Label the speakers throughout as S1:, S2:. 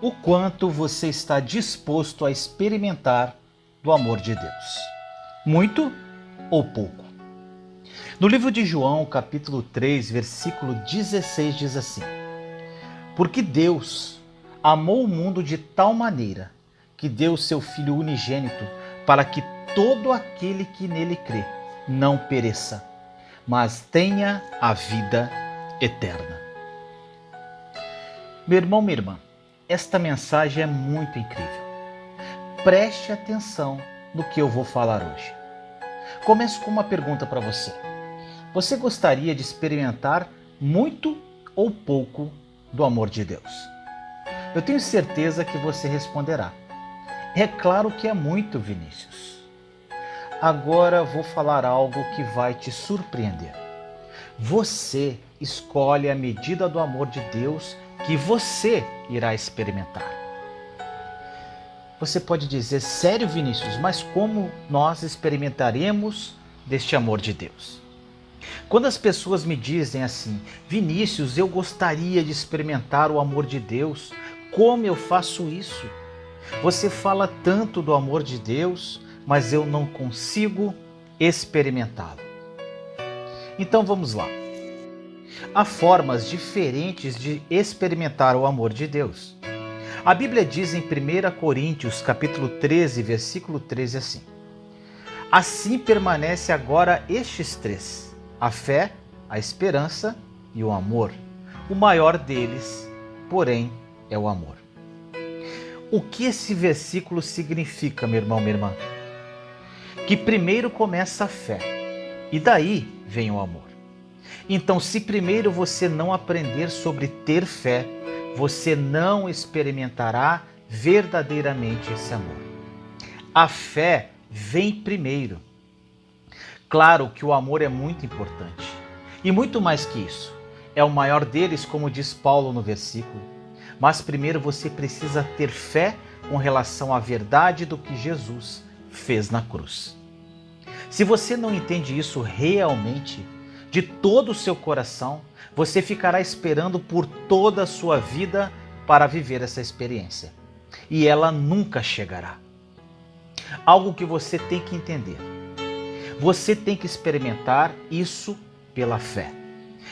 S1: o quanto você está disposto a experimentar do amor de Deus. Muito ou pouco? No livro de João, capítulo 3, versículo 16, diz assim: Porque Deus amou o mundo de tal maneira que deu o seu Filho unigênito para que todo aquele que nele crê não pereça, mas tenha a vida eterna. Meu irmão, minha irmã, esta mensagem é muito incrível. Preste atenção no que eu vou falar hoje. Começo com uma pergunta para você. Você gostaria de experimentar muito ou pouco do amor de Deus? Eu tenho certeza que você responderá: é claro que é muito, Vinícius. Agora vou falar algo que vai te surpreender. Você escolhe a medida do amor de Deus que você irá experimentar. Você pode dizer: sério, Vinícius, mas como nós experimentaremos deste amor de Deus? Quando as pessoas me dizem assim: Vinícius, eu gostaria de experimentar o amor de Deus, como eu faço isso? Você fala tanto do amor de Deus, mas eu não consigo experimentá-lo. Então vamos lá. Há formas diferentes de experimentar o amor de Deus. A Bíblia diz em 1 Coríntios, capítulo 13, versículo 13 assim: Assim permanece agora estes três: a fé, a esperança e o amor. O maior deles, porém, é o amor. O que esse versículo significa, meu irmão, minha irmã? Que primeiro começa a fé e daí vem o amor. Então, se primeiro você não aprender sobre ter fé, você não experimentará verdadeiramente esse amor. A fé vem primeiro. Claro que o amor é muito importante. E muito mais que isso. É o maior deles, como diz Paulo no versículo. Mas primeiro você precisa ter fé com relação à verdade do que Jesus fez na cruz. Se você não entende isso realmente, de todo o seu coração, você ficará esperando por toda a sua vida para viver essa experiência. E ela nunca chegará. Algo que você tem que entender. Você tem que experimentar isso pela fé.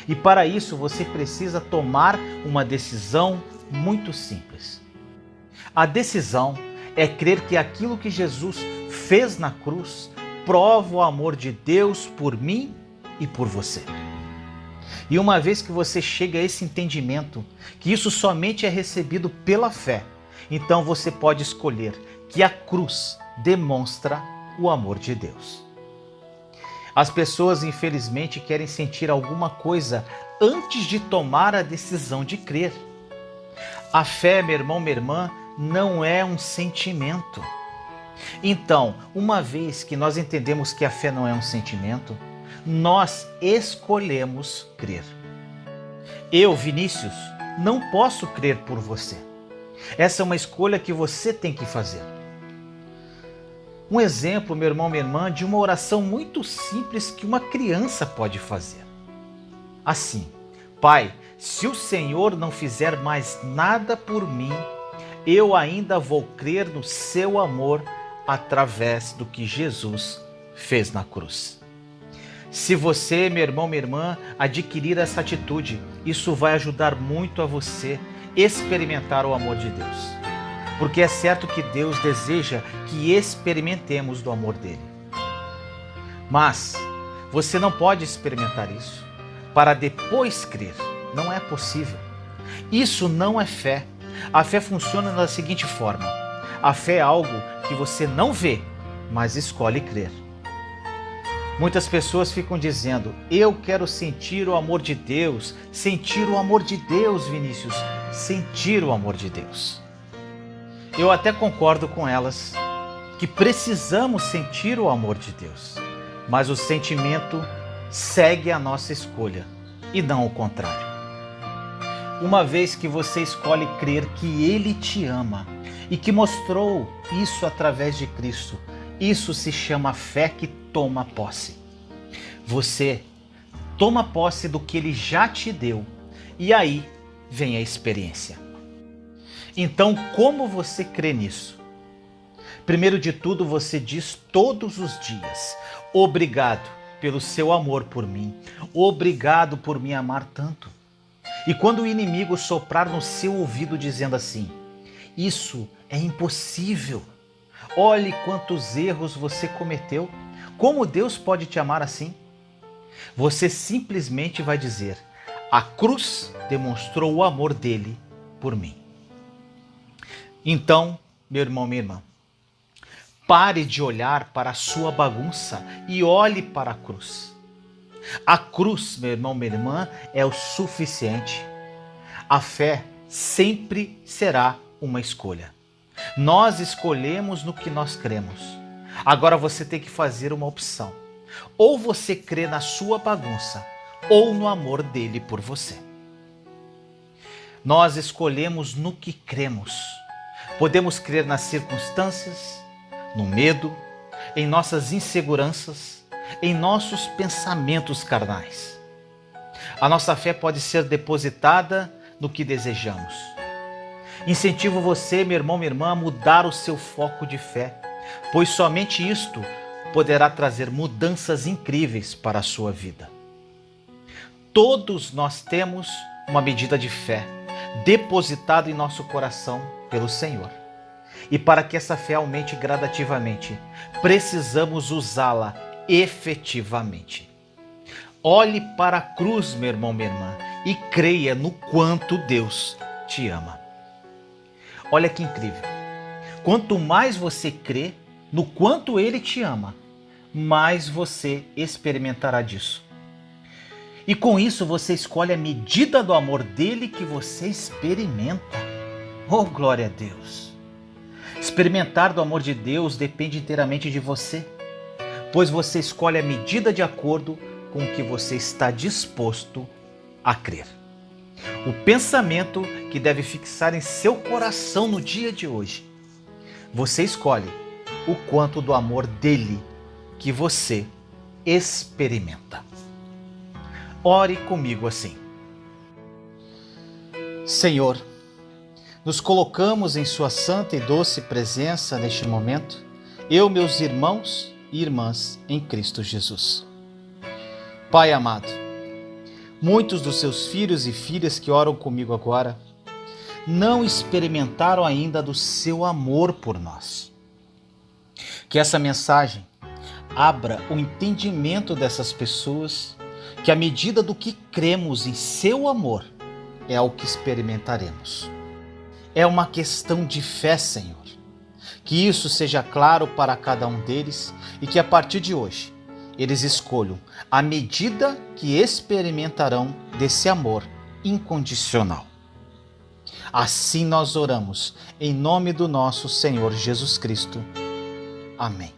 S1: E para isso você precisa tomar uma decisão muito simples. A decisão é crer que aquilo que Jesus fez na cruz prova o amor de Deus por mim e por você. E uma vez que você chega a esse entendimento, que isso somente é recebido pela fé, então você pode escolher que a cruz demonstra o amor de Deus. As pessoas, infelizmente, querem sentir alguma coisa antes de tomar a decisão de crer. A fé, meu irmão, minha irmã, não é um sentimento. Então, uma vez que nós entendemos que a fé não é um sentimento, nós escolhemos crer. Eu, Vinícius, não posso crer por você. Essa é uma escolha que você tem que fazer. Um exemplo, meu irmão, minha irmã, de uma oração muito simples que uma criança pode fazer. Assim: Pai, se o Senhor não fizer mais nada por mim, eu ainda vou crer no seu amor através do que Jesus fez na cruz. Se você, meu irmão, minha irmã, adquirir essa atitude, isso vai ajudar muito a você experimentar o amor de Deus. Porque é certo que Deus deseja que experimentemos do amor dele. Mas você não pode experimentar isso para depois crer. Não é possível. Isso não é fé. A fé funciona da seguinte forma: a fé é algo que você não vê, mas escolhe crer. Muitas pessoas ficam dizendo: eu quero sentir o amor de Deus. Sentir o amor de Deus, Vinícius. Sentir o amor de Deus. Eu até concordo com elas que precisamos sentir o amor de Deus. Mas o sentimento segue a nossa escolha e não o contrário. Uma vez que você escolhe crer que Ele te ama e que mostrou isso através de Cristo, isso se chama fé que toma posse. Você toma posse do que Ele já te deu e aí vem a experiência. Então, como você crê nisso? Primeiro de tudo, você diz todos os dias: obrigado pelo seu amor por mim, obrigado por me amar tanto. E quando o inimigo soprar no seu ouvido dizendo assim: isso é impossível, olhe quantos erros você cometeu, como Deus pode te amar assim? Você simplesmente vai dizer: a cruz demonstrou o amor dele por mim. Então, meu irmão, minha irmã, pare de olhar para a sua bagunça e olhe para a cruz. A cruz, meu irmão, minha irmã, é o suficiente. A fé sempre será uma escolha. Nós escolhemos no que nós cremos. Agora você tem que fazer uma opção. Ou você crê na sua bagunça, ou no amor dele por você. Nós escolhemos no que cremos. Podemos crer nas circunstâncias, no medo, em nossas inseguranças, em nossos pensamentos carnais. A nossa fé pode ser depositada no que desejamos. Incentivo você, meu irmão, minha irmã, a mudar o seu foco de fé, pois somente isto poderá trazer mudanças incríveis para a sua vida. Todos nós temos uma medida de fé depositada em nosso coração pelo Senhor. E para que essa fé aumente gradativamente, precisamos usá-la efetivamente. Olhe para a cruz, meu irmão, minha irmã, e creia no quanto Deus te ama. Olha que incrível. Quanto mais você crê no quanto Ele te ama, mais você experimentará disso. E com isso você escolhe a medida do amor dele que você experimenta. Oh, glória a Deus! Experimentar do amor de Deus depende inteiramente de você, pois você escolhe a medida de acordo com o que você está disposto a crer. O pensamento que deve fixar em seu coração no dia de hoje. Você escolhe o quanto do amor dele que você experimenta. Ore comigo assim. Senhor, nos colocamos em sua santa e doce presença neste momento, eu, meus irmãos e irmãs em Cristo Jesus. Pai amado, muitos dos seus filhos e filhas que oram comigo agora não experimentaram ainda do seu amor por nós. Que essa mensagem abra o entendimento dessas pessoas, que à medida do que cremos em seu amor, é o que experimentaremos. É uma questão de fé, Senhor. Que isso seja claro para cada um deles e que a partir de hoje eles escolham a medida que experimentarão desse amor incondicional. Assim nós oramos, em nome do nosso Senhor Jesus Cristo. Amém.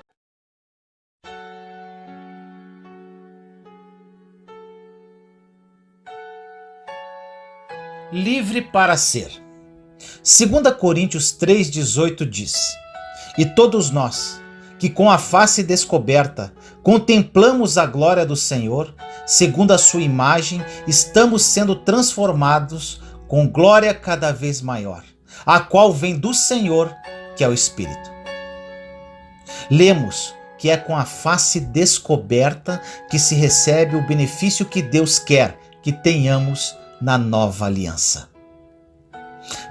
S1: Livre para ser. 2 Coríntios 3,18 diz: E todos nós, que com a face descoberta contemplamos a glória do Senhor, segundo a sua imagem, estamos sendo transformados com glória cada vez maior, a qual vem do Senhor, que é o Espírito. Lemos que é com a face descoberta que se recebe o benefício que Deus quer que tenhamos na nova aliança.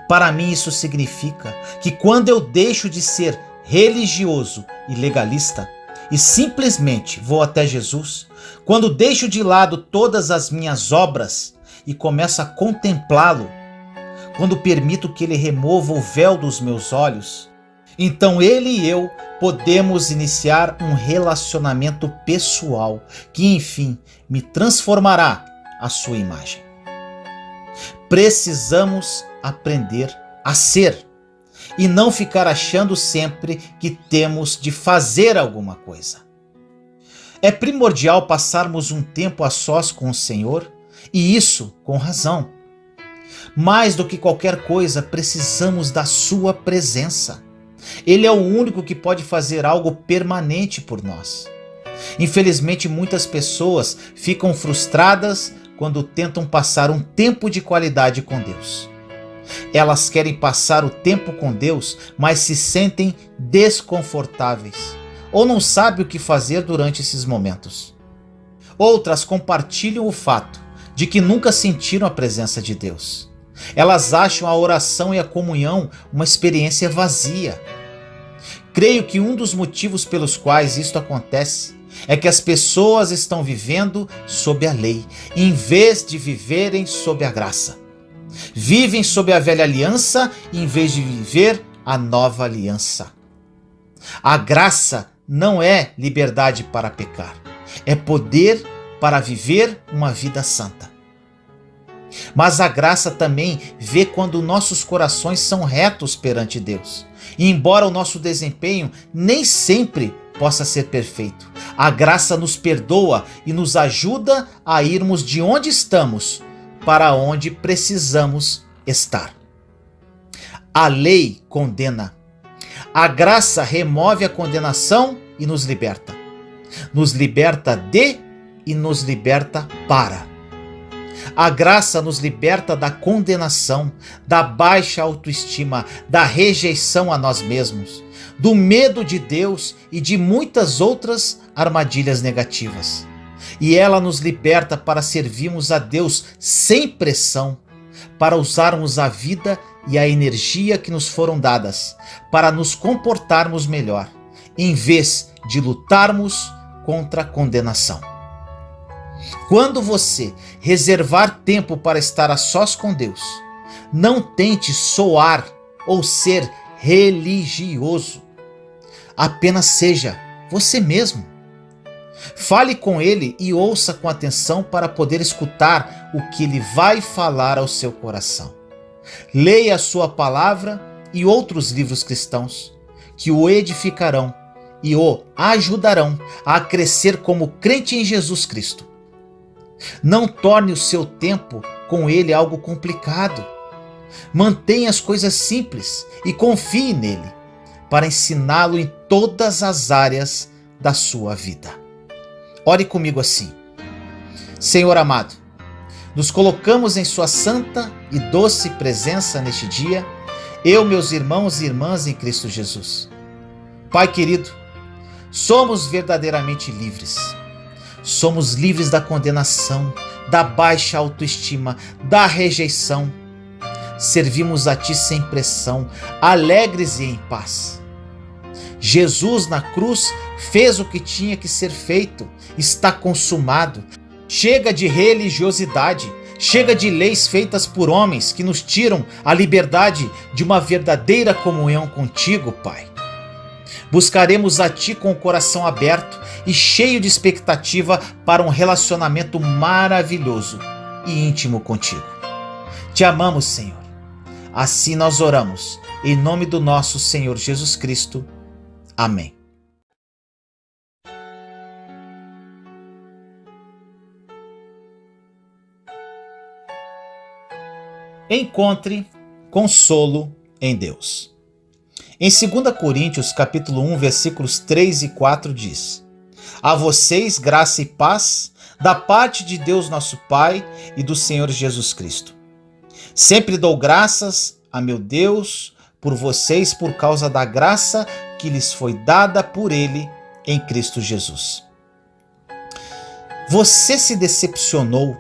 S1: Para mim isso significa que quando eu deixo de ser religioso e legalista e simplesmente vou até Jesus, quando deixo de lado todas as minhas obras e começo a contemplá-lo, quando permito que ele remova o véu dos meus olhos, então ele e eu podemos iniciar um relacionamento pessoal que, enfim, me transformará à sua imagem. Precisamos aprender a ser e não ficar achando sempre que temos de fazer alguma coisa. É primordial passarmos um tempo a sós com o Senhor, e isso com razão. Mais do que qualquer coisa, precisamos da sua presença. Ele é o único que pode fazer algo permanente por nós. Infelizmente, muitas pessoas ficam frustradas quando tentam passar um tempo de qualidade com Deus. Elas querem passar o tempo com Deus, mas se sentem desconfortáveis ou não sabem o que fazer durante esses momentos. Outras compartilham o fato de que nunca sentiram a presença de Deus. Elas acham a oração e a comunhão uma experiência vazia. Creio que um dos motivos pelos quais isto acontece é que as pessoas estão vivendo sob a lei, em vez de viverem sob a graça. Vivem sob a velha aliança, em vez de viver a nova aliança. A graça não é liberdade para pecar, é poder para viver uma vida santa. Mas a graça também vê quando nossos corações são retos perante Deus. E embora o nosso desempenho nem sempre possa ser perfeito, a graça nos perdoa e nos ajuda a irmos de onde estamos para onde precisamos estar. A lei condena. A graça remove a condenação e nos liberta. Nos liberta de e nos liberta para. A graça nos liberta da condenação, da baixa autoestima, da rejeição a nós mesmos, do medo de Deus e de muitas outras armadilhas negativas. E ela nos liberta para servirmos a Deus sem pressão, para usarmos a vida e a energia que nos foram dadas, para nos comportarmos melhor, em vez de lutarmos contra a condenação. Quando você reservar tempo para estar a sós com Deus, não tente soar ou ser religioso. Apenas seja você mesmo. Fale com Ele e ouça com atenção para poder escutar o que Ele vai falar ao seu coração. Leia a sua palavra e outros livros cristãos que o edificarão e o ajudarão a crescer como crente em Jesus Cristo. Não torne o seu tempo com Ele algo complicado. Mantenha as coisas simples e confie nele para ensiná-lo em todas as áreas da sua vida. Ore comigo assim: Senhor amado, nos colocamos em sua santa e doce presença neste dia, eu, meus irmãos e irmãs em Cristo Jesus. Pai querido, somos verdadeiramente livres. Somos livres da condenação, da baixa autoestima, da rejeição. Servimos a Ti sem pressão, alegres e em paz. Jesus na cruz fez o que tinha que ser feito, está consumado. Chega de religiosidade, chega de leis feitas por homens que nos tiram a liberdade de uma verdadeira comunhão contigo, Pai. Buscaremos a Ti com o coração aberto e cheio de expectativa para um relacionamento maravilhoso e íntimo contigo. Te amamos, Senhor. Assim nós oramos, em nome do nosso Senhor Jesus Cristo. Amém. Encontre consolo em Deus. Em 2 Coríntios, capítulo 1, versículos 3 e 4 diz: A vocês graça e paz da parte de Deus nosso Pai e do Senhor Jesus Cristo. Sempre dou graças a meu Deus por vocês por causa da graça que lhes foi dada por Ele em Cristo Jesus. Você se decepcionou,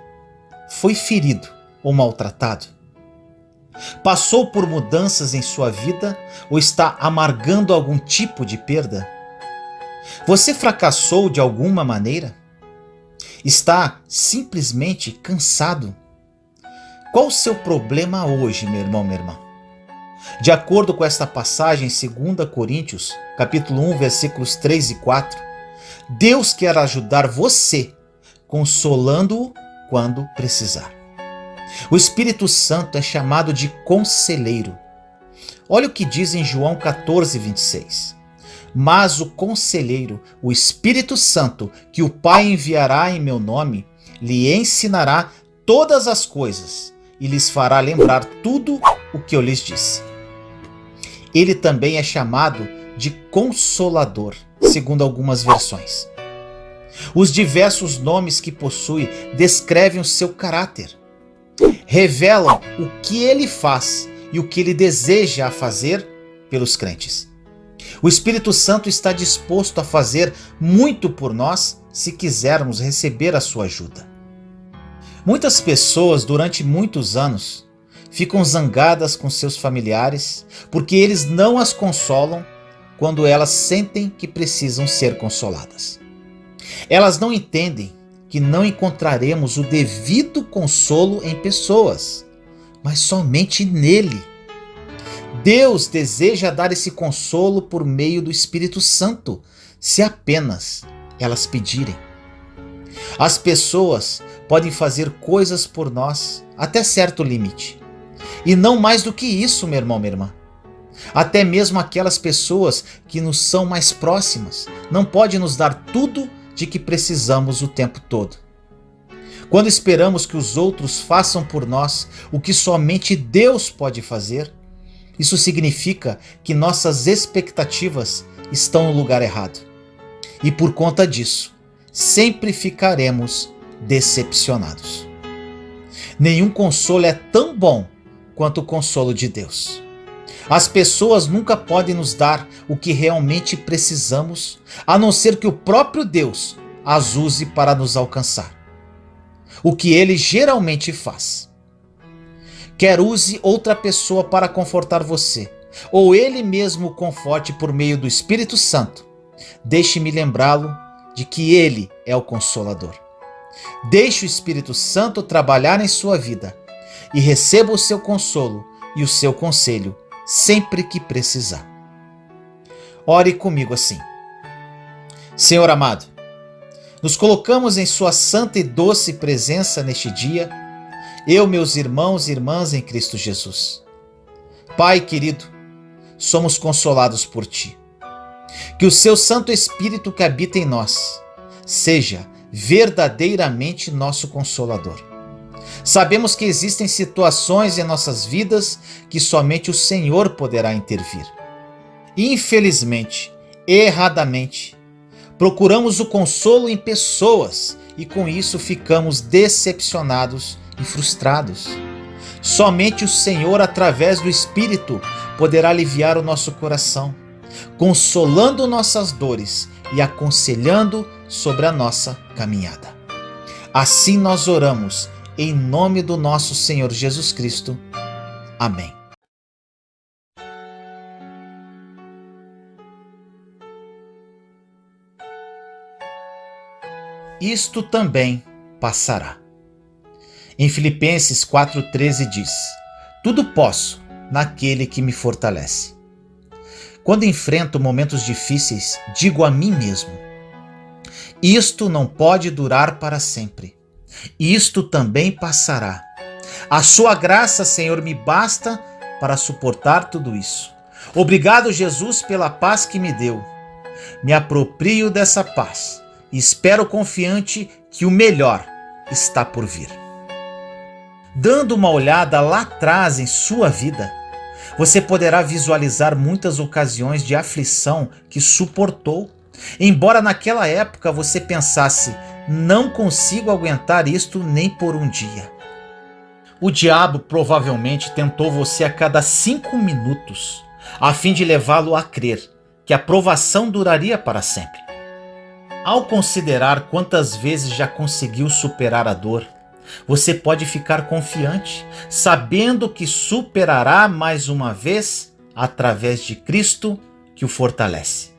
S1: foi ferido ou maltratado? Passou por mudanças em sua vida ou está amargando algum tipo de perda? Você fracassou de alguma maneira? Está simplesmente cansado? Qual o seu problema hoje, meu irmão, minha irmã? De acordo com esta passagem em 2 Coríntios, capítulo 1, versículos 3 e 4, Deus quer ajudar você, consolando-o quando precisar. O Espírito Santo é chamado de conselheiro. Olha o que diz em João 14, 26. Mas o conselheiro, o Espírito Santo, que o Pai enviará em meu nome, lhe ensinará todas as coisas e lhes fará lembrar tudo o que eu lhes disse. Ele também é chamado de Consolador, segundo algumas versões. Os diversos nomes que possui descrevem o seu caráter, revelam o que ele faz e o que Ele deseja fazer pelos crentes. O Espírito Santo está disposto a fazer muito por nós se quisermos receber a sua ajuda. Muitas pessoas, durante muitos anos, ficam zangadas com seus familiares porque eles não as consolam quando elas sentem que precisam ser consoladas. Elas não entendem que não encontraremos o devido consolo em pessoas, mas somente nele. Deus deseja dar esse consolo por meio do Espírito Santo, se apenas elas pedirem. As pessoas podem fazer coisas por nós até certo limite. E não mais do que isso, meu irmão, minha irmã. Até mesmo aquelas pessoas que nos são mais próximas não podem nos dar tudo de que precisamos o tempo todo. Quando esperamos que os outros façam por nós o que somente Deus pode fazer, isso significa que nossas expectativas estão no lugar errado. E por conta disso, sempre ficaremos decepcionados. Nenhum consolo é tão bom quanto o consolo de Deus. As pessoas nunca podem nos dar o que realmente precisamos, a não ser que o próprio Deus as use para nos alcançar. O que Ele geralmente faz. Quer use outra pessoa para confortar você, ou Ele mesmo o conforte por meio do Espírito Santo, deixe-me lembrá-lo de que Ele é o Consolador. Deixe o Espírito Santo trabalhar em sua vida e receba o seu consolo e o seu conselho sempre que precisar. Ore comigo assim. Senhor amado, nos colocamos em sua santa e doce presença neste dia, eu, meus irmãos e irmãs em Cristo Jesus. Pai querido, somos consolados por Ti. Que o Seu Santo Espírito que habita em nós seja verdadeiramente nosso Consolador. Sabemos que existem situações em nossas vidas que somente o Senhor poderá intervir. Infelizmente, erradamente, procuramos o consolo em pessoas e com isso ficamos decepcionados e frustrados. Somente o Senhor, através do Espírito, poderá aliviar o nosso coração, consolando nossas dores e aconselhando sobre a nossa caminhada. Assim nós oramos, em nome do nosso Senhor Jesus Cristo. Amém. Isto também passará. Em Filipenses 4,13 diz: tudo posso naquele que me fortalece. Quando enfrento momentos difíceis, digo a mim mesmo: isto não pode durar para sempre. Isto também passará. A sua graça, Senhor, me basta para suportar tudo isso. Obrigado, Jesus, pela paz que me deu. Me aproprio dessa paz e espero confiante que o melhor está por vir. Dando uma olhada lá atrás em sua vida, você poderá visualizar muitas ocasiões de aflição que suportou, embora naquela época você pensasse: não consigo aguentar isto nem por um dia. O diabo provavelmente tentou você a cada 5 minutos, a fim de levá-lo a crer que a provação duraria para sempre. Ao considerar quantas vezes já conseguiu superar a dor, você pode ficar confiante, sabendo que superará mais uma vez através de Cristo que o fortalece.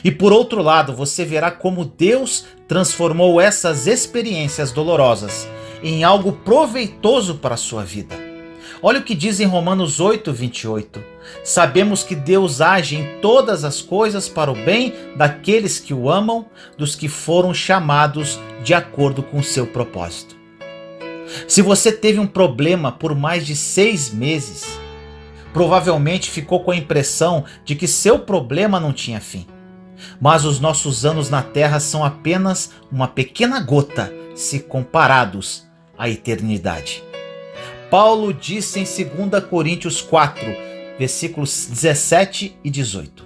S1: E por outro lado, você verá como Deus transformou essas experiências dolorosas em algo proveitoso para a sua vida. Olha o que diz em Romanos 8:28. Sabemos que Deus age em todas as coisas para o bem daqueles que o amam, dos que foram chamados de acordo com o seu propósito. Se você teve um problema por mais de 6 meses, provavelmente ficou com a impressão de que seu problema não tinha fim. Mas os nossos anos na Terra são apenas uma pequena gota se comparados à eternidade. Paulo disse em 2 Coríntios 4, versículos 17 e 18: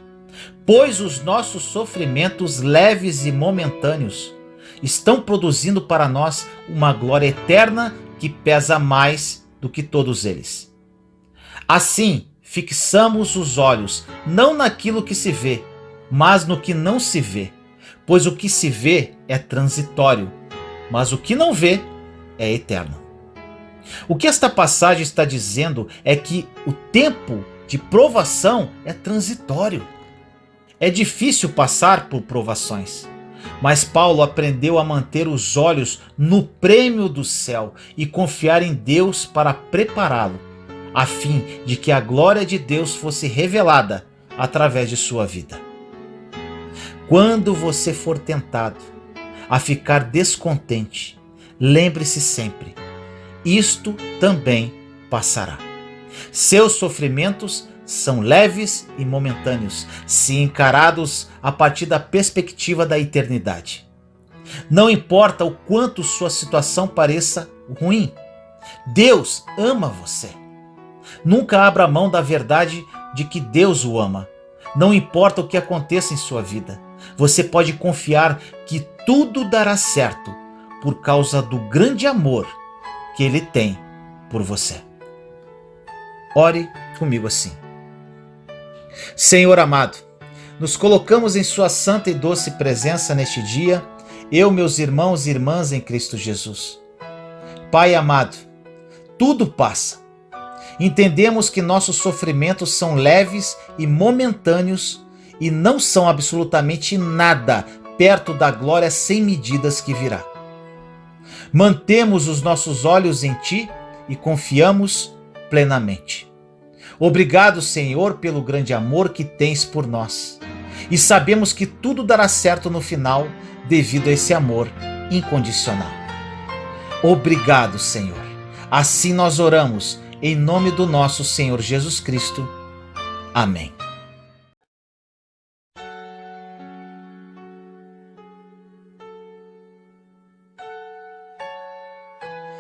S1: pois os nossos sofrimentos leves e momentâneos estão produzindo para nós uma glória eterna que pesa mais do que todos eles. Assim, fixamos os olhos não naquilo que se vê, mas no que não se vê, pois o que se vê é transitório, mas o que não vê é eterno. O que esta passagem está dizendo é que o tempo de provação é transitório. É difícil passar por provações, mas Paulo aprendeu a manter os olhos no prêmio do céu e confiar em Deus para prepará-lo, a fim de que a glória de Deus fosse revelada através de sua vida. Quando você for tentado a ficar descontente, lembre-se sempre: isto também passará. Seus sofrimentos são leves e momentâneos, se encarados a partir da perspectiva da eternidade. Não importa o quanto sua situação pareça ruim, Deus ama você. Nunca abra mão da verdade de que Deus o ama. Não importa o que aconteça em sua vida, você pode confiar que tudo dará certo por causa do grande amor que Ele tem por você. Ore comigo assim. Senhor amado, nos colocamos em sua santa e doce presença neste dia, eu, meus irmãos e irmãs em Cristo Jesus. Pai amado, tudo passa. Entendemos que nossos sofrimentos são leves e momentâneos e não são absolutamente nada perto da glória sem medidas que virá. Mantemos os nossos olhos em Ti e confiamos plenamente. Obrigado, Senhor, pelo grande amor que tens por nós. E sabemos que tudo dará certo no final devido a esse amor incondicional. Obrigado, Senhor. Assim nós oramos em nome do nosso Senhor Jesus Cristo. Amém.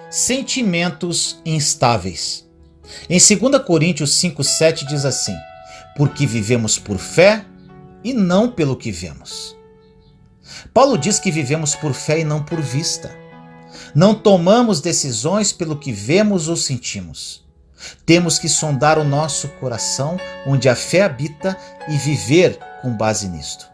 S1: Sentimentos instáveis. Em 2 Coríntios 5,7 diz assim: porque vivemos por fé e não pelo que vemos. Paulo diz que vivemos por fé e não por vista. Não tomamos decisões pelo que vemos ou sentimos. Temos que sondar o nosso coração, onde a fé habita, e viver com base nisto.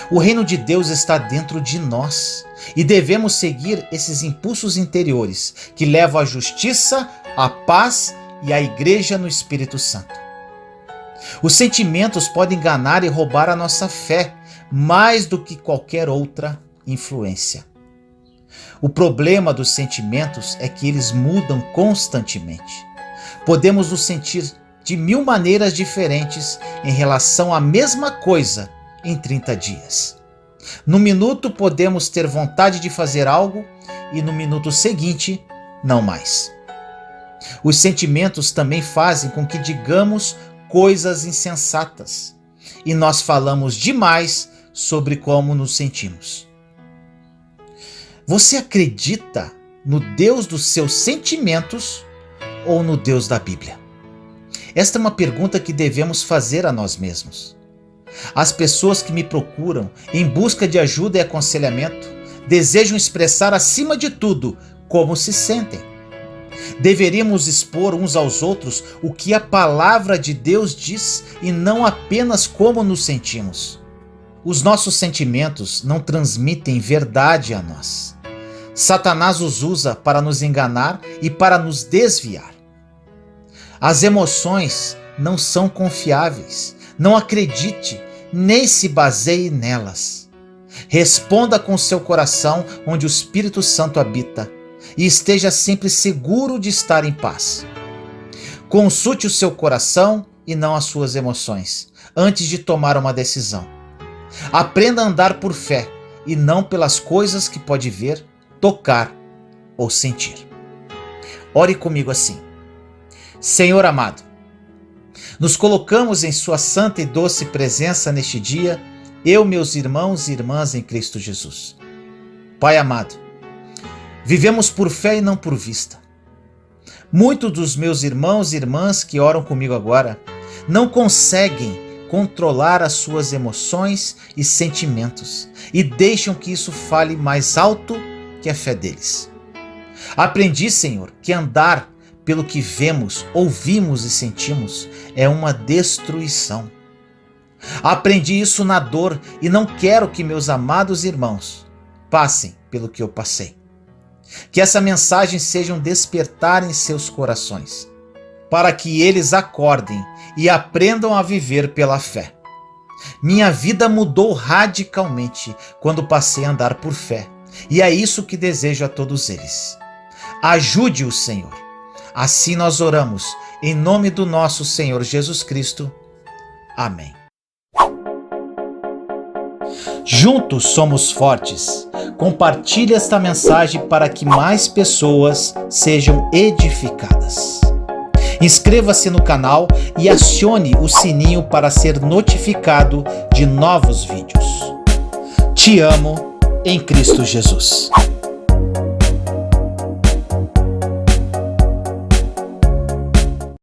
S1: O reino de Deus está dentro de nós e devemos seguir esses impulsos interiores que levam à justiça, à paz e à igreja no Espírito Santo. Os sentimentos podem enganar e roubar a nossa fé mais do que qualquer outra influência. O problema dos sentimentos é que eles mudam constantemente. Podemos nos sentir de 1000 maneiras diferentes em relação à mesma coisa em 30 dias. No minuto podemos ter vontade de fazer algo e no minuto seguinte, não mais. Os sentimentos também fazem com que digamos coisas insensatas e nós falamos demais sobre como nos sentimos. Você acredita no Deus dos seus sentimentos ou no Deus da Bíblia? Esta é uma pergunta que devemos fazer a nós mesmos. As pessoas que me procuram em busca de ajuda e aconselhamento desejam expressar acima de tudo como se sentem. Deveríamos expor uns aos outros o que a palavra de Deus diz e não apenas como nos sentimos. Os nossos sentimentos não transmitem verdade a nós. Satanás os usa para nos enganar e para nos desviar. As emoções não são confiáveis. Não acredite, nem se baseie nelas. Responda com seu coração onde o Espírito Santo habita e esteja sempre seguro de estar em paz. Consulte o seu coração e não as suas emoções, antes de tomar uma decisão. Aprenda a andar por fé e não pelas coisas que pode ver, tocar ou sentir. Ore comigo assim. Senhor amado, nos colocamos em sua santa e doce presença neste dia, eu, meus irmãos e irmãs em Cristo Jesus. Pai amado, vivemos por fé e não por vista. Muitos dos meus irmãos e irmãs que oram comigo agora não conseguem controlar as suas emoções e sentimentos e deixam que isso fale mais alto que a fé deles. Aprendi, Senhor, que andar pelo que vemos, ouvimos e sentimos é uma destruição. Aprendi isso na dor e não quero que meus amados irmãos passem pelo que eu passei. Que essa mensagem seja um despertar em seus corações, para que eles acordem e aprendam a viver pela fé. Minha vida mudou radicalmente quando passei a andar por fé, e é isso que desejo a todos eles. Ajude-o, Senhor. Assim nós oramos, em nome do nosso Senhor Jesus Cristo. Amém. Juntos somos fortes. Compartilhe esta mensagem para que mais pessoas sejam edificadas. Inscreva-se no canal e acione o sininho para ser notificado de novos vídeos. Te amo em Cristo Jesus.